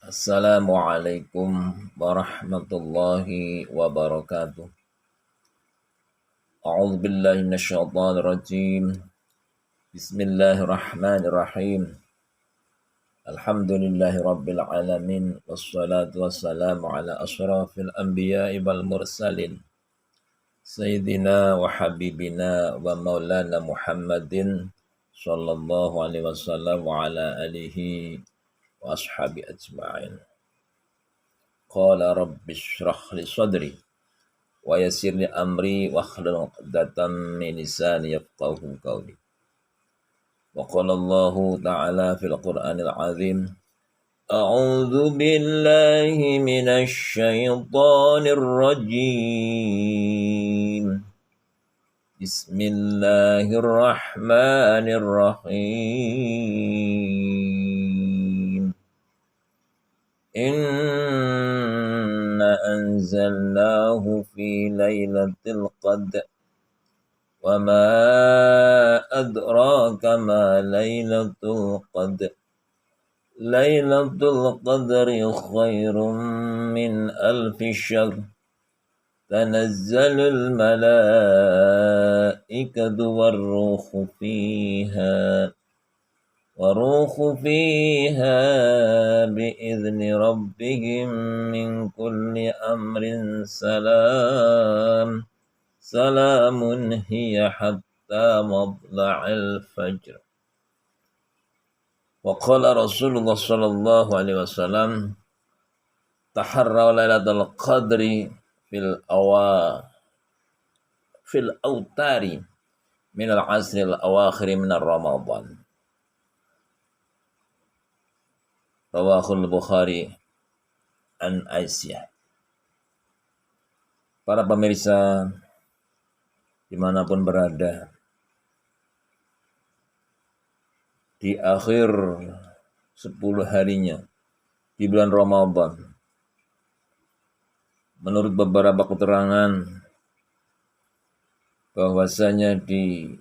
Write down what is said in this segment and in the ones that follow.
Assalamualaikum warahmatullahi wabarakatuh. A'udzu billahi minasyaitonir rajim. Bismillahirrahmanirrahim. Alhamdulillahi rabbil alamin wassalatu wassalamu ala asyrafil anbiya'i wal mursalin sayyidina wa habibina wa maulana Muhammadin sallallahu alaihi wasallam wa ala alihi wa ashabi ajma'in. Qala rabbi shrah li sadri wa yassir li amri wa hlul 'uqdatam min lisani yafqahu qawli. Wa qala Allahu ta'ala fil Qur'anil 'azim A'udzu billahi minasy syaithanir rajim. Bismillahirrahmanirrahim. Inna anzalnahu fi lailatul qadr wa ma adraka ma lailatul qadr. Lailatul qadri khairum min alfi syahr. Tanazzalul malaikatu warruhu fiha. وروح فيها بإذن ربهم من كل أمر سلام سلام هي حتى مطلع الفجر. وقال رسول الله صلى الله عليه وسلم تحروا ليلة القدر في الأوتار من العصر الأواخر من رمضان. Rawahul Bukhari an Aisyah. Para pemirsa dimanapun berada, di akhir 10 harinya di bulan Ramadan, menurut beberapa keterangan bahwasanya di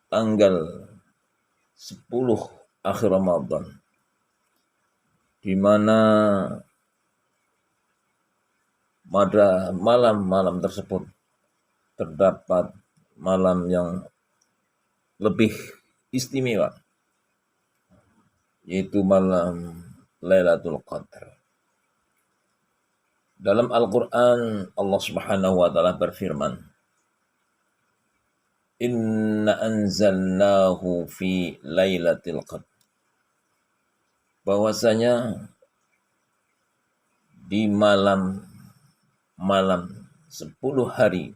tanggal 10 akhir Ramadan, di mana pada malam-malam tersebut terdapat malam yang lebih istimewa, yaitu malam Lailatul Qadar. Dalam Al-Quran, Allah Subhanahu wa Ta'ala berfirman, Inna anzalnahu fi Lailatul Qadar. Bahwasanya di malam 10 hari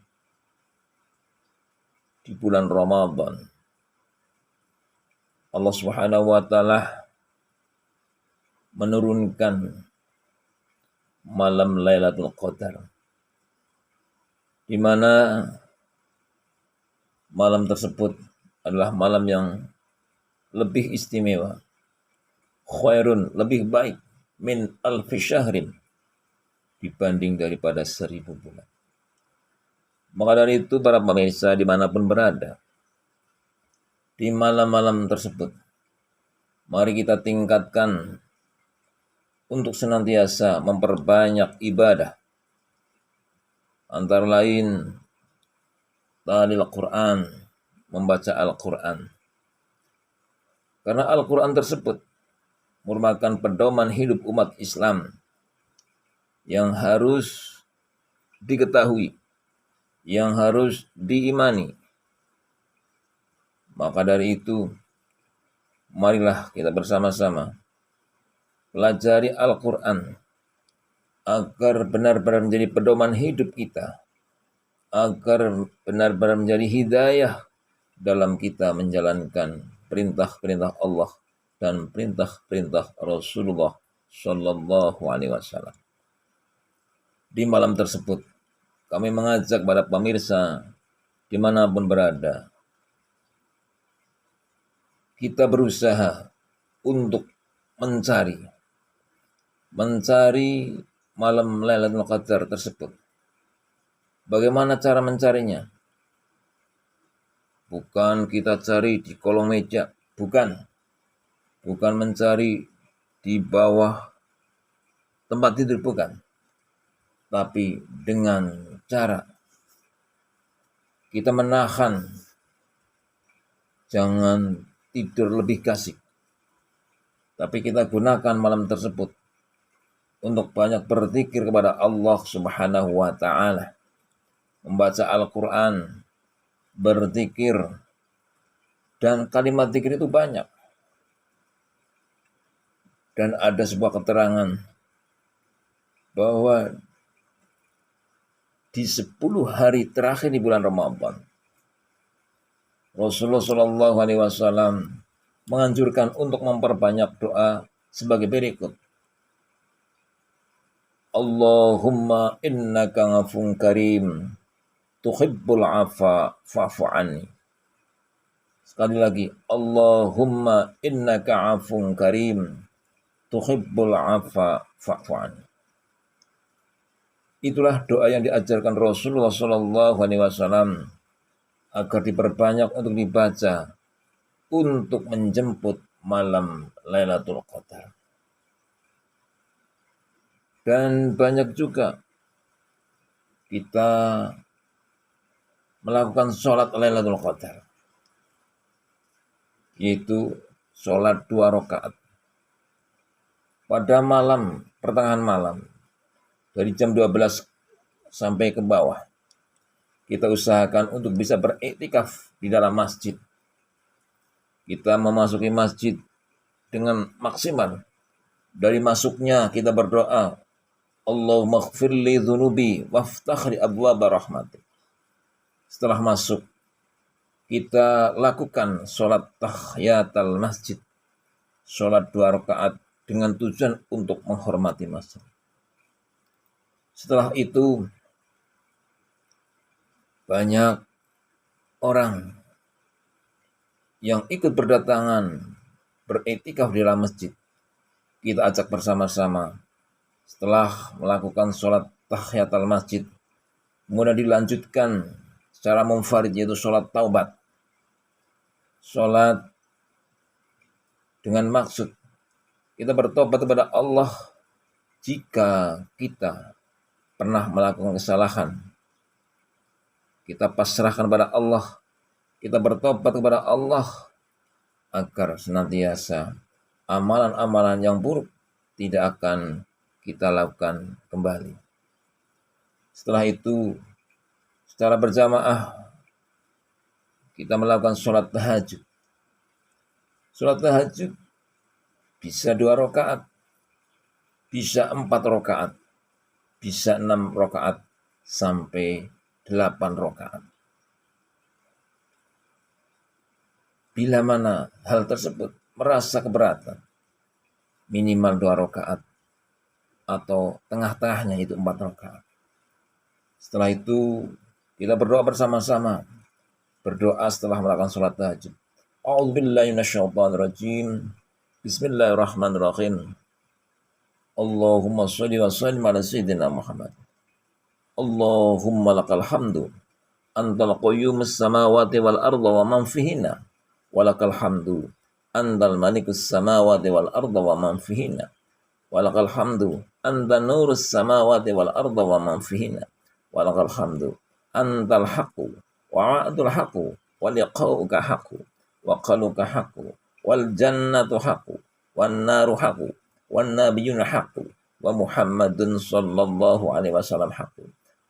di bulan Ramadan, Allah Subhanahu wa Ta'ala menurunkan malam Lailatul Qadar, di mana malam tersebut adalah malam yang lebih istimewa, khairun, lebih baik, min alfi syahrin, dibanding daripada 1000 bulan. Maka dari itu para pemirsa dimanapun berada, di malam-malam tersebut, mari kita tingkatkan untuk senantiasa memperbanyak ibadah, antara lain ta'lil Quran, membaca Al-Quran. Karena Al-Quran tersebut merupakan pedoman hidup umat Islam yang harus diketahui, yang harus diimani. Maka dari itu, marilah kita bersama-sama pelajari Al-Quran agar benar-benar menjadi pedoman hidup kita, agar benar-benar menjadi hidayah dalam kita menjalankan perintah-perintah Allah dan perintah-perintah Rasulullah Shallallahu Alaihi Wasallam. Di malam tersebut, kami mengajak para pemirsa dimanapun berada, kita berusaha untuk mencari malam Lailatul Qadar tersebut. Bagaimana cara mencarinya? Bukan kita cari di kolong meja, bukan mencari di bawah tempat tidur bukan, tapi dengan cara kita menahan jangan tidur lebih kasih, tapi kita gunakan malam tersebut untuk banyak berzikir kepada Allah Subhanahu wa Ta'ala, membaca Al-Quran, berzikir, dan kalimat zikir itu banyak. Dan ada sebuah keterangan bahwa di 10 hari terakhir di bulan Ramadan, Rasulullah Shallallahu Alaihi Wasallam menganjurkan untuk memperbanyak doa sebagai berikut. Allahumma innaka ghafurun karim tuhibbul afa fa'fu anni. Sekali lagi, Allahumma innaka ghafurun karim tuhibbul afa fa'fu anni. Itulah doa yang diajarkan Rasulullah Shallallahu Alaihi Wasallam agar diperbanyak untuk dibaca untuk menjemput malam Lailatul Qadar. Dan banyak juga kita melakukan sholat Lailatul Qadar, yaitu sholat 2 rakaat pada malam, pertengahan malam, dari jam 12 sampai ke bawah. Kita usahakan untuk bisa beriktikaf di dalam masjid. Kita memasuki masjid dengan maksimal. Dari masuknya kita berdoa, Allahumma ighfir li dzunubi waftah li abwaaba rahmatik. Setelah masuk, kita lakukan sholat tahiyatul masjid, sholat 2 rakaat dengan tujuan untuk menghormati masjid. Setelah itu, banyak orang yang ikut berdatangan beriktikaf di dalam masjid. Kita ajak bersama-sama setelah melakukan sholat tahiyatul masjid, kemudian dilanjutkan secara munfarid, yaitu sholat taubat. Sholat dengan maksud kita bertobat kepada Allah jika kita pernah melakukan kesalahan. Kita pasrahkan kepada Allah, kita bertobat kepada Allah agar senantiasa amalan-amalan yang buruk tidak akan kita lakukan kembali. Setelah itu, secara berjamaah, kita melakukan sholat tahajud. Sholat tahajud bisa 2 rakaat, bisa 4 rakaat, bisa 6 rakaat, sampai 8 rakaat. Bila mana hal tersebut merasa keberatan, minimal 2 rakaat, atau tengah-tengahnya itu 4 rakaat. Setelah itu kita berdoa bersama-sama. Berdoa setelah melakukan sholat tahajud. A'udzubillahi minasyaitonirrajim. Bismillahirrahmanirrahim. Allahumma sholli wa sallim ala sayyidina Muhammad. Allahumma lakal hamdu antal qayyumus samawati wal arda wa man fihinna wa lakal hamdu antal malikus samawati wal arda wa man fihinna wa lakal hamdu antal nurus samawati wal arda wa man fihinna wa lakal hamdu antal haqqu wa wa'dul haqqu wa liqa'uka haqqu wa qaluka haqqu wal jannatu haqqu wan naru haqqu wan nabiyyuna haqqu wa Muhammadun sallallahu alaihi wasallam haqqu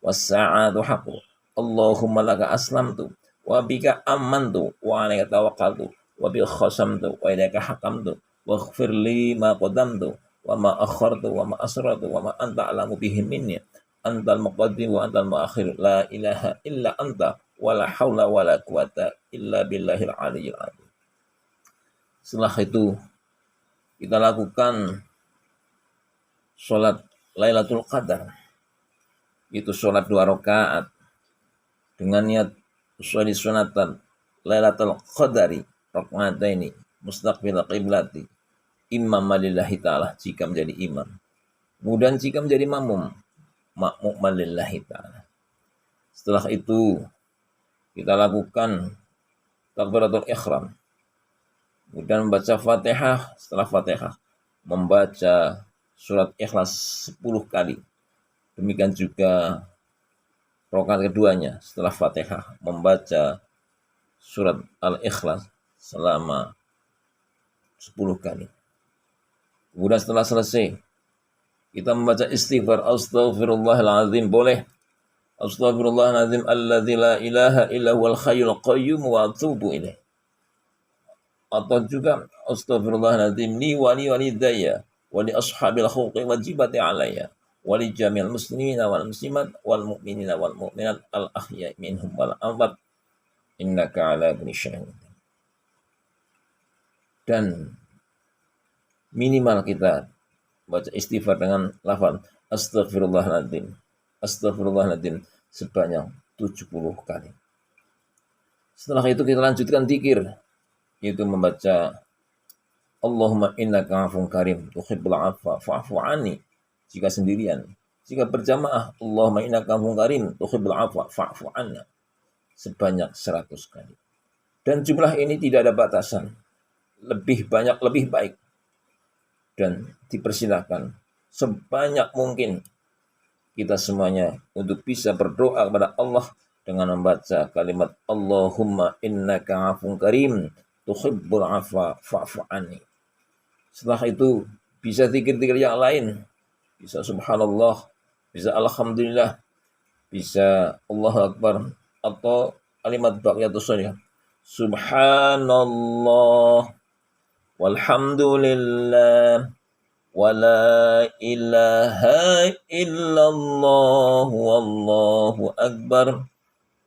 was-sa'atu haqqu. Allahumma laka aslamtu wa bika amantu wa alaika tawakkaltu wa bika khasamtu wa ilaika hakamtu waghfir li ma qadamtu wa ma akhartu wa ma asrartu wa ma anta alamu bihi minni antal muqaddim wa antal muakhir la ilaha illa anta wa la haula wa la quwata illa billahil aliyyil azim. Setelah itu kita lakukan sholat Lailatul Qadar, itu sholat 2 rakaat dengan niat usolli sunatan Lailatul Qadari rakaataini mustaqbil qiblati imam lillahi ta'ala jika menjadi imam, kemudian jika menjadi makmum lillahi ta'ala. Setelah itu kita lakukan takbiratul ihram, kemudian membaca Fatihah. Setelah Fatihah membaca surat Ikhlas 10 kali. Demikian juga rakaat keduanya setelah Fatihah membaca surat Al-Ikhlas selama 10 kali. Kemudian setelah selesai kita membaca istighfar, astaghfirullahalazim, boleh astaghfirullahalazim alladzi la ilaha illa huwal hayyul qayyum wa atubu ilaih. Atau juga astaghfirullahalazim li wa li walidayya wa li ashabil khuqi wajibati alayya wa li jami'il muslimina wal muslimat wal mu'minina wal mu'minat al ahya'i minhum wal amwat innaka ala kulli syai'in. Dan minimal kita baca istighfar dengan lafaz astaghfirullahaladzim sebanyak 70 kali. Setelah itu kita lanjutkan zikir, yaitu membaca Allahumma innaka 'afuwwun karim tuhibbul 'afwa fa'fu 'anni jika sendirian. Jika berjamaah Allahumma innaka 'afuwwun karim tuhibbul 'afwa fa'fu 'anna sebanyak 100 kali. Dan jumlah ini tidak ada batasan. Lebih banyak lebih baik. Dan dipersilakan sebanyak mungkin kita semuanya untuk bisa berdoa kepada Allah dengan membaca kalimat Allahumma innaka 'afuwwun karim tuhibbul 'afwa fa'fu 'anni. Setelah itu bisa zikir-zikir yang lain. Bisa subhanallah, bisa alhamdulillah, bisa Allahu akbar, atau kalimat baqiyatus shalihah. Subhanallah walhamdulillah wala ilaha illallah wallahu akbar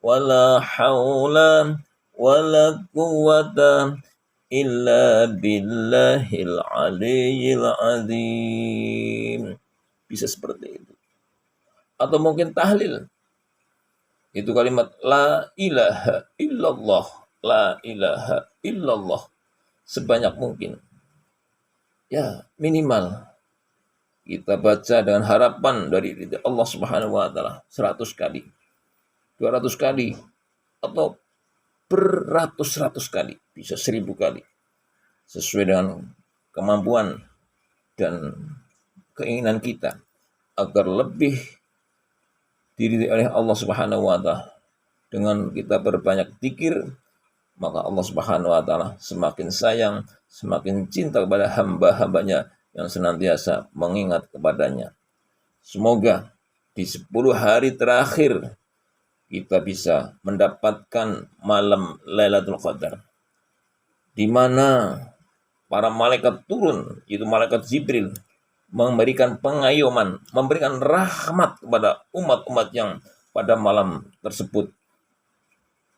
wala haula wala quwwata illa billahil aliyyil azim. Bisa seperti itu. Atau mungkin tahlil. Itu kalimat la ilaha illallah, la ilaha illallah sebanyak mungkin. Ya, minimal kita baca dengan harapan dari Allah Subhanahu wa taala 100 kali, 200 kali, atau beratus-ratus kali, bisa 1000 kali. Sesuai dengan kemampuan dan keinginan kita agar lebih diridhai oleh Allah Subhanahu wa taala. Dengan kita berbanyak zikir, maka Allah Subhanahu wa taala semakin sayang, semakin cinta kepada hamba-hambanya yang senantiasa mengingat kepadanya. Semoga di 10 hari terakhir kita bisa mendapatkan malam Lailatul Qadar, di mana para malaikat turun, itu malaikat Jibril, memberikan pengayuman, memberikan rahmat kepada umat-umat yang pada malam tersebut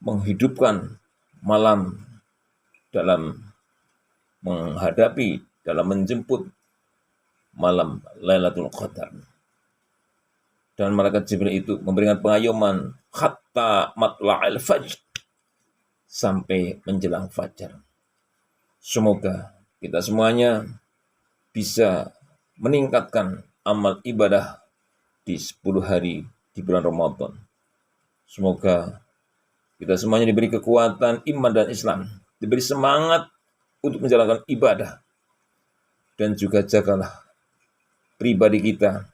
menghidupkan malam dalam menghadapi, dalam menjemput malam Lailatul Qadar. Dan malaikat Jibril itu memberikan pengayuman hatta matla'il fajr, sampai menjelang fajar. Semoga kita semuanya bisa meningkatkan amal ibadah di 10 hari di bulan Ramadan. Semoga kita semuanya diberi kekuatan iman dan Islam, diberi semangat untuk menjalankan ibadah, dan juga jagalah pribadi kita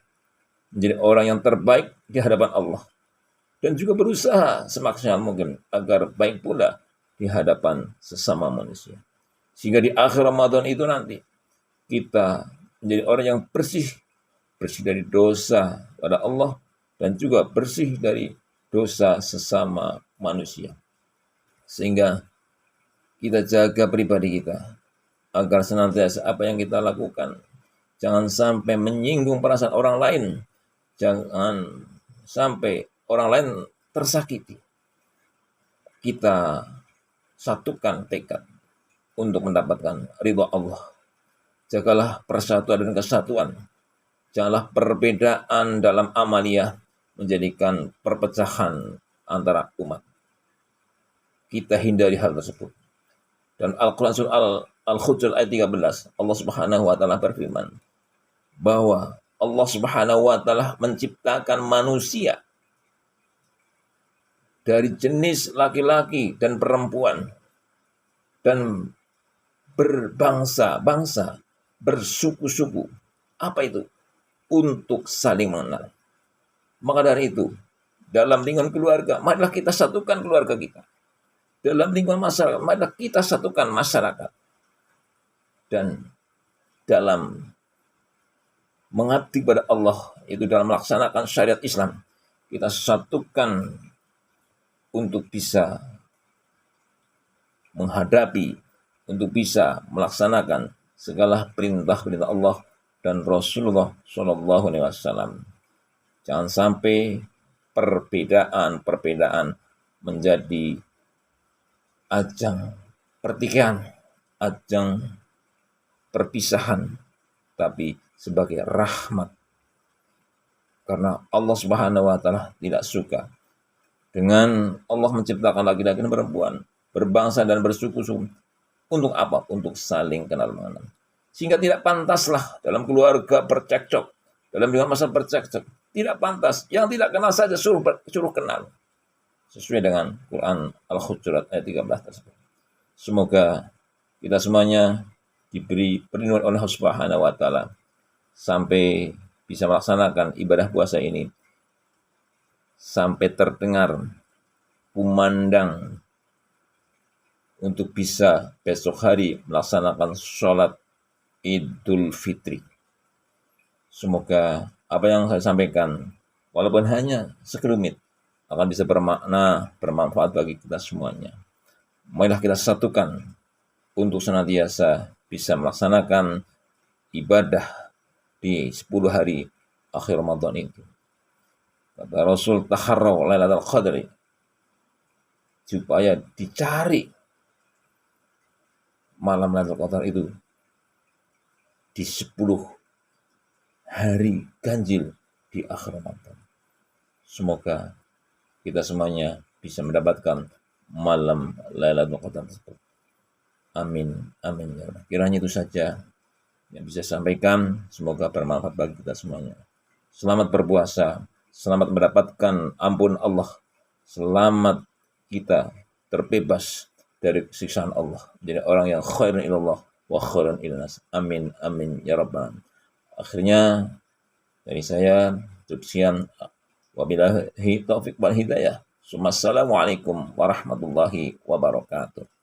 menjadi orang yang terbaik di hadapan Allah, dan juga berusaha semaksimal mungkin agar baik pula di hadapan sesama manusia. Sehingga di akhir Ramadan itu nanti kita menjadi orang yang bersih dari dosa pada Allah, dan juga bersih dari dosa sesama manusia. Sehingga kita jaga pribadi kita agar senantiasa apa yang kita lakukan jangan sampai menyinggung perasaan orang lain, jangan sampai orang lain tersakiti. Kita satukan tekad untuk mendapatkan ridha Allah. Jagalah persatuan dan kesatuan. Janganlah perbedaan dalam amaliyah menjadikan perpecahan antara umat. Kita hindari hal tersebut. Dan Al-Quran surah Al-Hujurat ayat 13, Allah Subhanahu wa taala berfirman bahwa Allah Subhanahu wa taala menciptakan manusia dari jenis laki-laki dan perempuan, dan berbangsa-bangsa, bersuku-suku, Apa itu? Untuk saling mengenal. Maka dari itu, dalam lingkungan keluarga, marilah kita satukan keluarga kita. Dalam lingkungan masyarakat, marilah kita satukan masyarakat. Dan dalam mengabdi pada Allah, itu dalam melaksanakan syariat Islam, kita satukan untuk bisa menghadapi, untuk bisa melaksanakan segala perintah-perintah Allah dan Rasulullah Shallallahu Alaihi Wasallam. Jangan sampai perbedaan menjadi ajang pertikaian, ajang perpisahan, tapi sebagai rahmat. Karena Allah Subhanahu wa taala tidak suka dengan Allah menciptakan laki-laki dan perempuan, berbangsa dan bersuku-suku. Untuk apa? Untuk saling kenal mengenal. Sehingga tidak pantaslah dalam keluarga bercekcok, dalam lingkungan masa bercekcok. Tidak pantas. Yang tidak kenal saja suruh kenal. Sesuai dengan Quran Al-Hujurat ayat 13 tersebut. Semoga kita semuanya diberi perlindungan oleh Allah Subhanahu wa taala sampai bisa melaksanakan ibadah puasa ini, sampai terdengar kumandang untuk bisa besok hari melaksanakan sholat Idul Fitri. Semoga apa yang saya sampaikan, walaupun hanya sekelumit, akan bisa bermakna, bermanfaat bagi kita semuanya. Marilah kita satukan untuk senantiasa bisa melaksanakan ibadah di 10 hari akhir Ramadan itu. Kata Rasul, taharraw lailatul qadri, supaya dicari malam Lailatul Qadar itu di 10 hari ganjil di akhir Ramadan. Semoga kita semuanya bisa mendapatkan malam Lailatul Qadar tersebut. Amin, amin ya Allah. Kiranya itu saja yang bisa saya sampaikan. Semoga bermanfaat bagi kita semuanya. Selamat berpuasa, selamat mendapatkan ampun Allah, selamat kita terbebas dari siksaan Allah. Jadi orang yang khairun ilallah wa khairun ilannas. Amin, amin ya rabbal alamin. Akhirnya dari saya sekian, wabillahi taufiq wal hidayah. Assalamualaikum warahmatullahi wabarakatuh.